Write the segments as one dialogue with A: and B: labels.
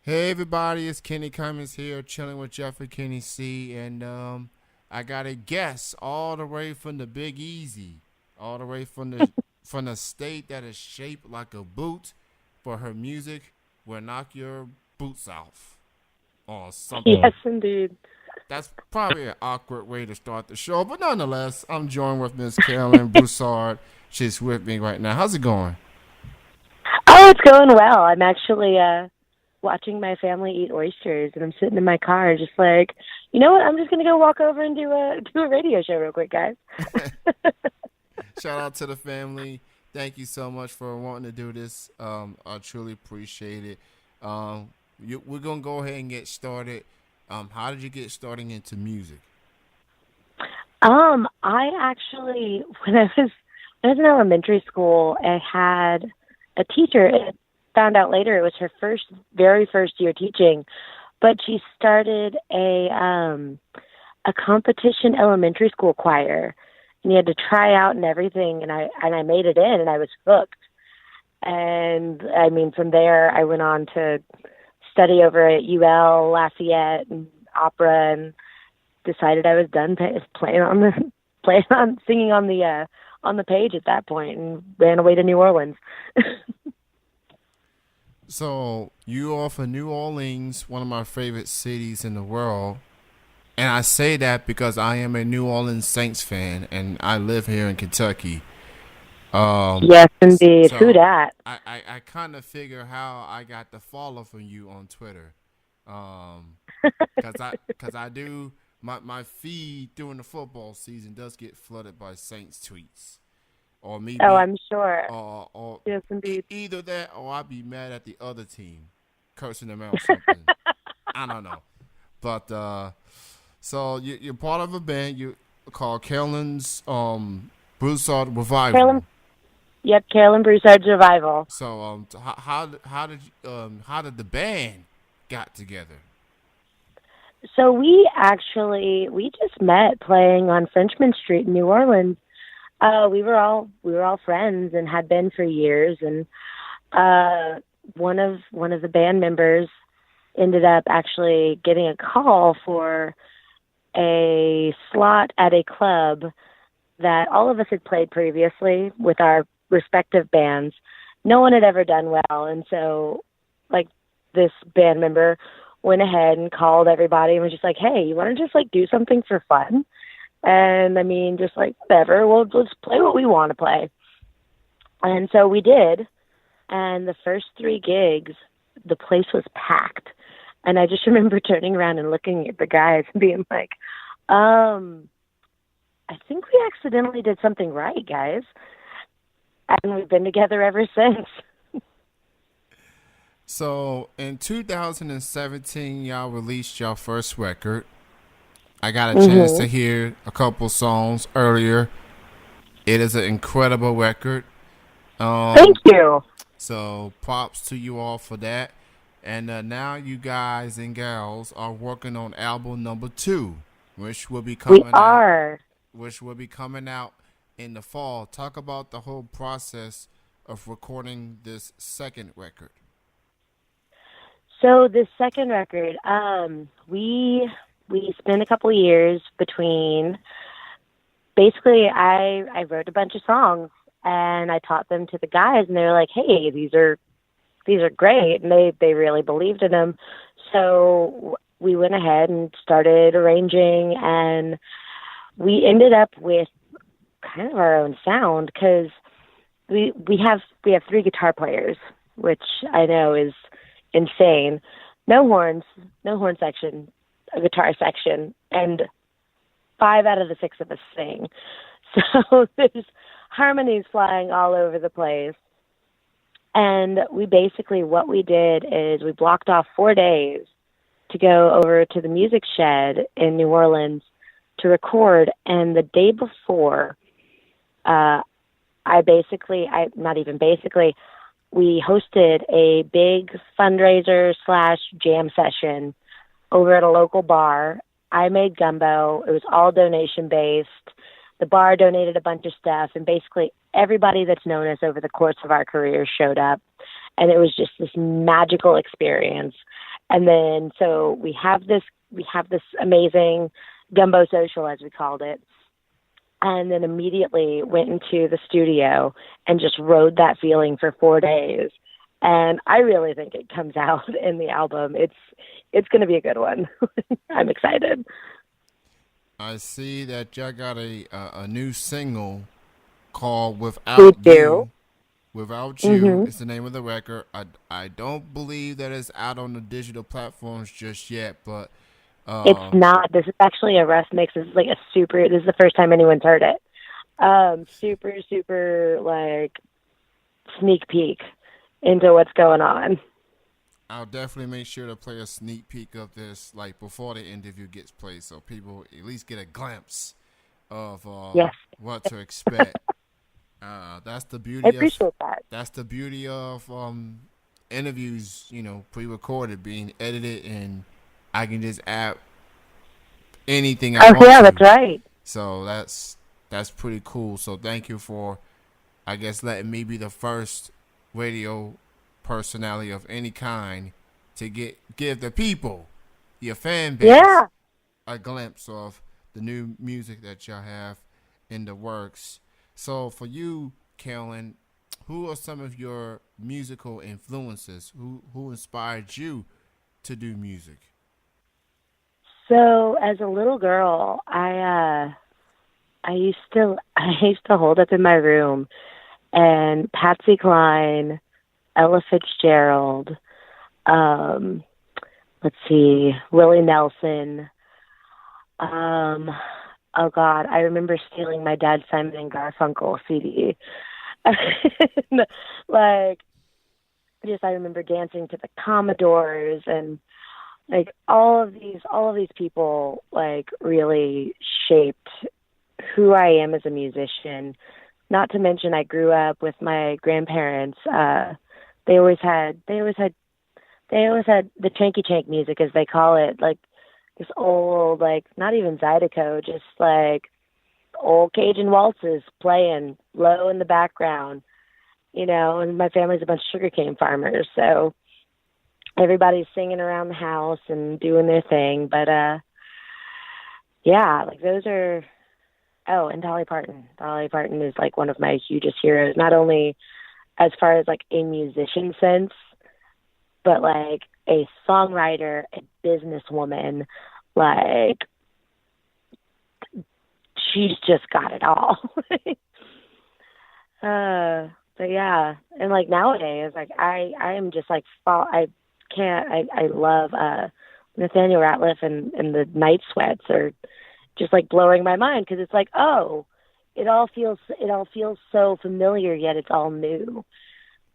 A: Hey everybody, it's Kenny Cummins here, chilling with Jeffrey Kenny C, and I got a guest all the way from the Big Easy, all the way from the state that is shaped like a boot, for her music will knock your boots off, or something.
B: Yes, indeed.
A: That's probably an awkward way to start the show, but nonetheless, I'm joined with Miss Carolyn Broussard. She's with me right now. How's it going?
B: Oh, it's going well. I'm actually watching my family eat oysters, and I'm sitting in my car, just like, you know what? I'm just gonna go walk over and do a radio show real quick, guys.
A: Shout out to the family. Thank you so much for wanting to do this. I truly appreciate it. We're gonna go ahead and get started. How did you get starting into music?
B: I actually, when I was in elementary school, I had a teacher. I found out later it was her very first year teaching, but she started a competition elementary school choir, and you had to try out and everything, and I made it in, and I was hooked. And I mean, from there, I went on to study over at UL, Lafayette, and opera, and decided I was done playing on the playing on singing on the page at that point, and ran away to New Orleans.
A: So you are from New Orleans, one of my favorite cities in the world, and I say that because I am a New Orleans Saints fan, and I live here in Kentucky. Um,
B: Yes, indeed. Who
A: so
B: dat?
A: I kind of figure how I got the follow from you on Twitter. Um, cause I do my feed during the football season does get flooded by Saints tweets, or
B: Oh,
A: maybe
B: I'm sure.
A: or
B: Yes, indeed.
A: either that or I'd be mad at the other team, cursing them out something. I don't know, but so you're part of a band you called Carolyn's Broussard Revival.
B: Carolyn, yep, Carolyn Broussard's Revival.
A: So how did the band got together?
B: So we just met playing on Frenchman Street in New Orleans. We were all friends and had been for years, and one of the band members ended up actually getting a call for a slot at a club that all of us had played previously with our respective bands. No one had ever done well, and so like this band member went ahead and called everybody and was just like, "Hey, you want to just like do something for fun?" And I mean, just like whatever, we'll just play what we want to play. And so we did. And the first three gigs, the place was packed. And I just remember turning around and looking at the guys and being like, um, I think we accidentally did something right, guys. And we've been together ever since.
A: So in 2017, y'all released your first record. I got a chance to
B: hmm
A: hear a couple songs earlier. It is an incredible record.
B: Thank
A: Um,
B: you.
A: so props to you all for that. And now you guys and gals are working on album number two, which will be
B: We
A: coming out,
B: are.
A: in the fall. Talk about the whole process of recording this second record.
B: So the second record, we spent a couple of years between. Basically, I wrote a bunch of songs and I taught them to the guys, and they were like, "Hey, these are great," and they really believed in them. So we went ahead and started arranging, and we ended up with kind of our own sound because we have three guitar players, which I know is insane. No horns, no horn section, a guitar section, and five out of the six of us sing. So there's harmonies flying all over the place. And we basically, what we did is we blocked off 4 days to go over to the Music Shed in New Orleans to record. And the day before, uh, not even basically, we hosted a big fundraiser slash jam session over at a local bar. I made gumbo. It was all donation based. The bar donated a bunch of stuff, and basically everybody that's known us over the course of our careers showed up. And it was just this magical experience. And then so we have this amazing gumbo social, as we called it, and then immediately went into the studio and just rode that feeling for 4 days. And I really think it comes out in the album. It's going to be a good one. I'm excited.
A: I see that y'all got a new single called
B: We
A: "Without
B: do.
A: You." Without You
B: Hmm.
A: is the name of the record. I don't believe that it's out on the digital platforms just yet, but
B: It's
A: uh,
B: not. This is actually a rough mix. This is like a super. This is the first time anyone's heard it. Super, super like sneak peek into what's going on.
A: I'll definitely make sure to play a sneak peek of this like before the interview gets played, so people at least get a glimpse of
B: Yes,
A: what to expect. That's the
B: I
A: beauty of
B: appreciate that.
A: interviews, pre-recorded, being edited, and I can just add anything I
B: Oh
A: want
B: yeah, that's
A: to.
B: right.
A: So that's pretty cool. So thank you for, I guess, letting me be the first radio personality of any kind to give the people, your fan base,
B: Yeah.
A: a glimpse of the new music that y'all have in the works. So for you, Carolyn, who are some of your musical influences? Who inspired you to do music?
B: So as a little girl, I used to hold up in my room and Patsy Cline, Ella Fitzgerald, um, let's see, Willie Nelson. Um, oh God, I remember stealing my dad's Simon and Garfunkel CD. Like, just I remember dancing to the Commodores and like all of these people like really shaped who I am as a musician. Not to mention I grew up with my grandparents. They always had they always had they always had the chanky chank music, as they call it, like this old, like not even Zydeco, just like old Cajun waltzes playing low in the background, and my family's a bunch of sugarcane farmers, so everybody's singing around the house and doing their thing. But yeah, like those are. Oh, and Dolly Parton. Dolly Parton is like one of my hugest heroes, not only as far as like a musician sense, but like a songwriter, a businesswoman. Like she's just got it all. But yeah, and like nowadays, like I am just like fall. I can't. I love Nathaniel Rateliff and the Night Sweats are just like blowing my mind because it's like, oh, it all feels so familiar, yet it's all new,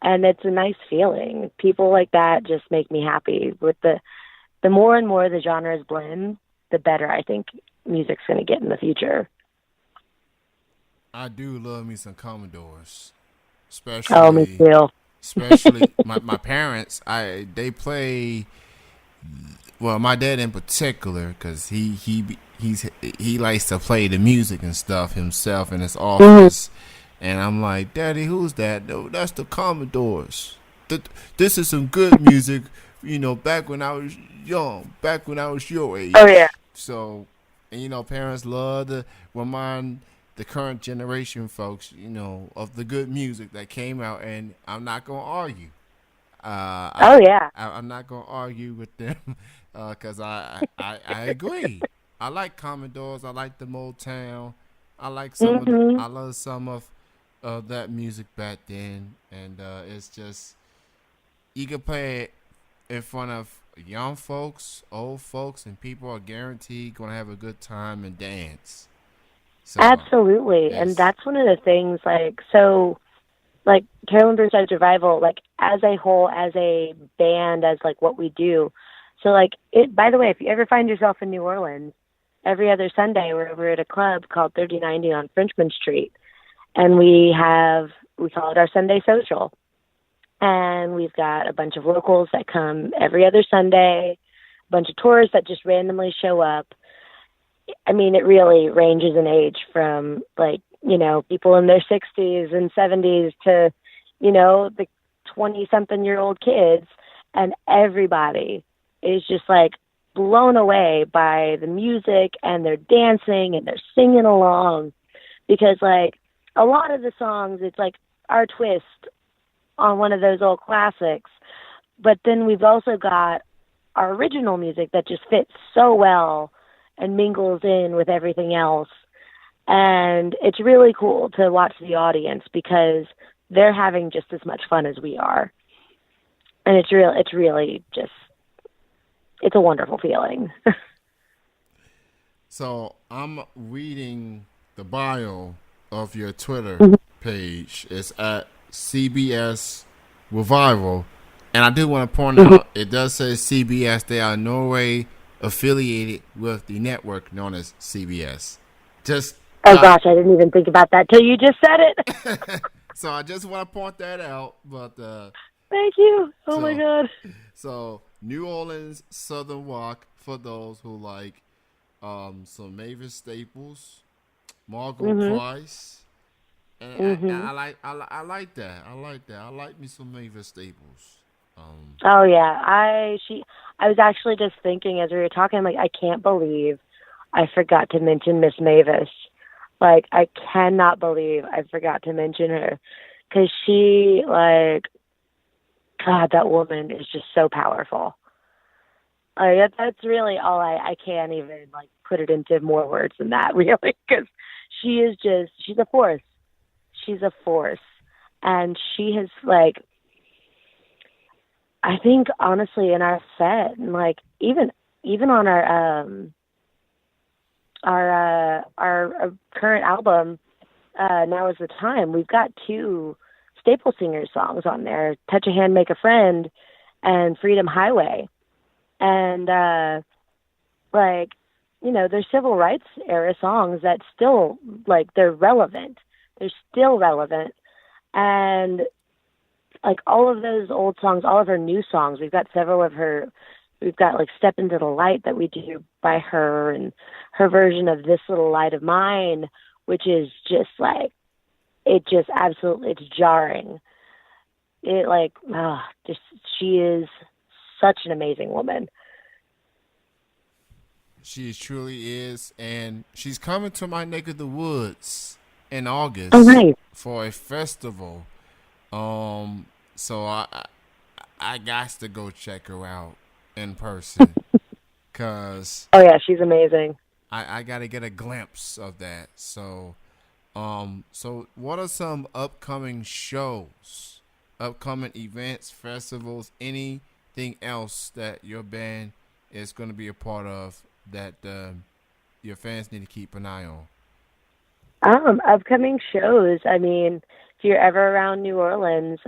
B: and it's a nice feeling. People like that just make me happy. With the more and more the genres blend, the better I think music's going to get in the future.
A: I do love me some Commodores,
B: Oh, me
A: especially
B: too.
A: my parents. They play, well, my dad in particular, because he likes to play the music and stuff himself in his
B: Mhm.
A: office, and I'm like, Daddy, who's that? No, that's the Commodores. This is some good music, back when I was young, back when I was your
B: Oh yeah.
A: age. So, and parents love to remind the current generation folks, of the good music that came out, and I'm not gonna argue.
B: Oh yeah.
A: I'm not gonna argue with them because I agree. I like Commodores. I like the Motown.
B: Mhm.
A: I love some of that music back then, and it's just you can play it in front of young folks, old folks, and people are guaranteed gonna have a good time and dance. So
B: Absolutely. And
A: it's
B: that's one of the things, like, so, like, Carolyn Broussard's Revival, like, as a whole, as a band, as, like, what we do. So, like, by the way, if you ever find yourself in New Orleans, every other Sunday we're over at a club called 3090 on Frenchman Street. And we call it our Sunday Social. And we've got a bunch of locals that come every other Sunday, a bunch of tourists that just randomly show up. I mean, it really ranges in age from like, people in their 60s and 70s to, the 20 something year old kids, and everybody is just like blown away by the music, and they're dancing and they're singing along, because like a lot of the songs, it's like our twist on one of those old classics. But then we've also got our original music that just fits so well and mingles in with everything else. And it's really cool to watch the audience because they're having just as much fun as we are. And it's really just, it's a wonderful feeling.
A: So I'm reading the bio of your Twitter page. It's at CBS Revival. And I do want to point out, it does say CBS. They are in no way affiliated with the network known as CBS. Just
B: Oh gosh, I didn't even think about that till you just said it.
A: so I just want to point that out. But
B: Thank you. Oh my God.
A: So New Orleans Southern rock for those who like some Mavis Staples, Margot Price, and I like that. I like that. I like me some Mavis Staples.
B: Oh yeah, I was actually just thinking as we were talking, I'm like, I can't believe I forgot to mention Miss Mavis. Like, I cannot believe I forgot to mention her, because she, like, God, that woman is just so powerful. That's really all. I can't even like put it into more words than that, really, because she's a force. She's a force, and she has, like, I think honestly in our set, and like even on our current album, Now Is the Time, we've got 2 Staple Singers songs on there: Touch a Hand, Make a Friend, and Freedom Highway. And like, you know, they're civil rights era songs that still, like, they're relevant. They're still relevant. And like all of those old songs, all of her new songs, we've got several of her. We've got like Step Into the Light that we do by her, and her version of This Little Light of Mine, which is just like, it just absolutely, it's jarring. It like, just, she is such an amazing woman.
A: She truly is, and she's coming to my neck of the woods in August
B: Nice.
A: for a festival. So I got to go check her out in person, cause
B: oh yeah, she's amazing.
A: I got to get a glimpse of that. So what are some upcoming shows, upcoming events, festivals, anything else that your band is going to be a part of that your fans need to keep an eye on?
B: Upcoming shows. I mean, if you're ever around New Orleans,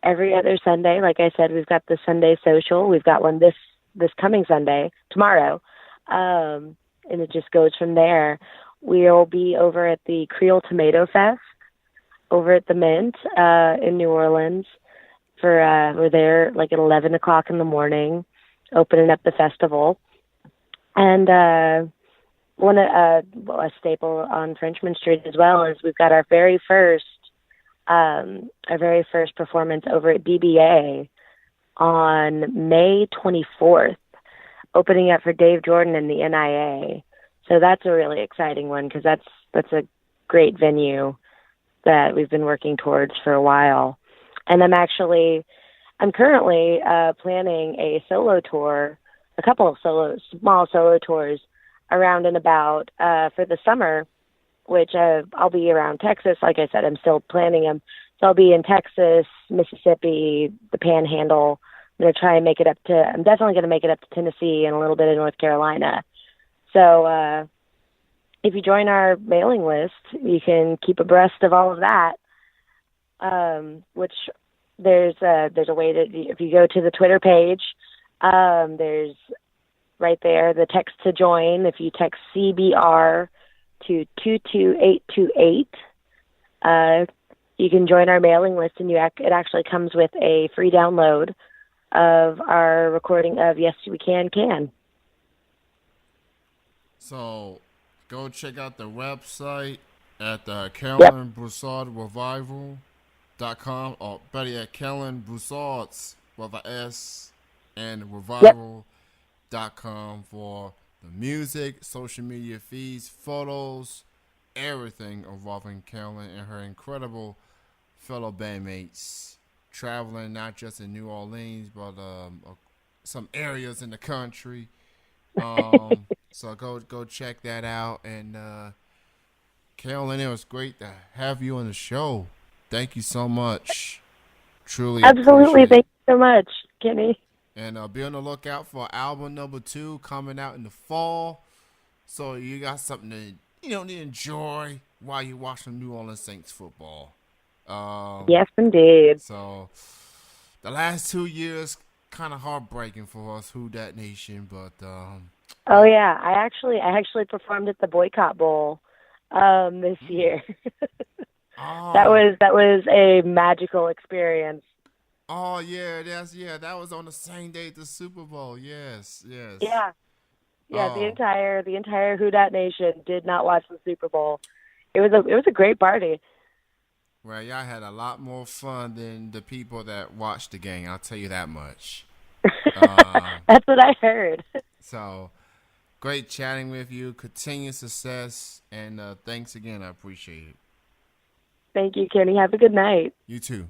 B: every other Sunday, like I said, we've got the Sunday social. We've got one this coming Sunday, tomorrow, and it just goes from there. We'll be over at the Creole Tomato Fest over at the Mint in New Orleans. We're there like at 11 o'clock in the morning, opening up the festival. And a staple on Frenchman Street as well is we've got our very first performance over at BBA on May 24th, opening up for Dave Jordan and the NIA. So that's a really exciting one, because that's a great venue that we've been working towards for a while. And I'm currently planning a solo tour, a couple of small solo tours around and about for the summer, which I'll be around Texas. Like I said, I'm still planning them. So I'll be in Texas, Mississippi, the Panhandle. I'm definitely going to make it up to Tennessee and a little bit of North Carolina. So if you join our mailing list, you can keep abreast of all of that, which there's a way to, if you go to the Twitter page, there's right there the text to join. If you text CBR to 22828, you can join our mailing list, and it actually comes with a free download of our recording of Yes We Can.
A: So go check out the website at Carolyn Broussard Revival.com, or better yet, Carolyn Broussard's with a S and
B: Yep.
A: revival.com for the music, social media feeds, photos, everything involving Carolyn and her incredible fellow bandmates traveling not just in New Orleans but some areas in the country. So go check that out. And Carolyn, it was great to have you on the show. Thank you so much. Truly
B: Absolutely.
A: appreciate it.
B: Thank you so much, Kenny.
A: And be on the lookout for album number 2 coming out in the fall. So you got something to enjoy while you watch some New Orleans Saints football.
B: Yes, indeed.
A: So the last 2 years kind of heartbreaking for us, Who Dat Nation, but
B: Oh yeah, I actually performed at the Boycott Bowl this year.
A: oh
B: That was a magical experience.
A: oh yeah, that was on the same day as the Super Bowl. Yes, yes.
B: Yeah. Yeah,
A: Oh
B: the entire Who Dat Nation did not watch the Super Bowl. It was a great party.
A: well, y'all had a lot more fun than the people that watched the game. I'll tell you that much.
B: That's what I heard.
A: So great chatting with you. Continued success, and thanks again. I appreciate it.
B: Thank you, Kenny. Have a good night.
A: You too.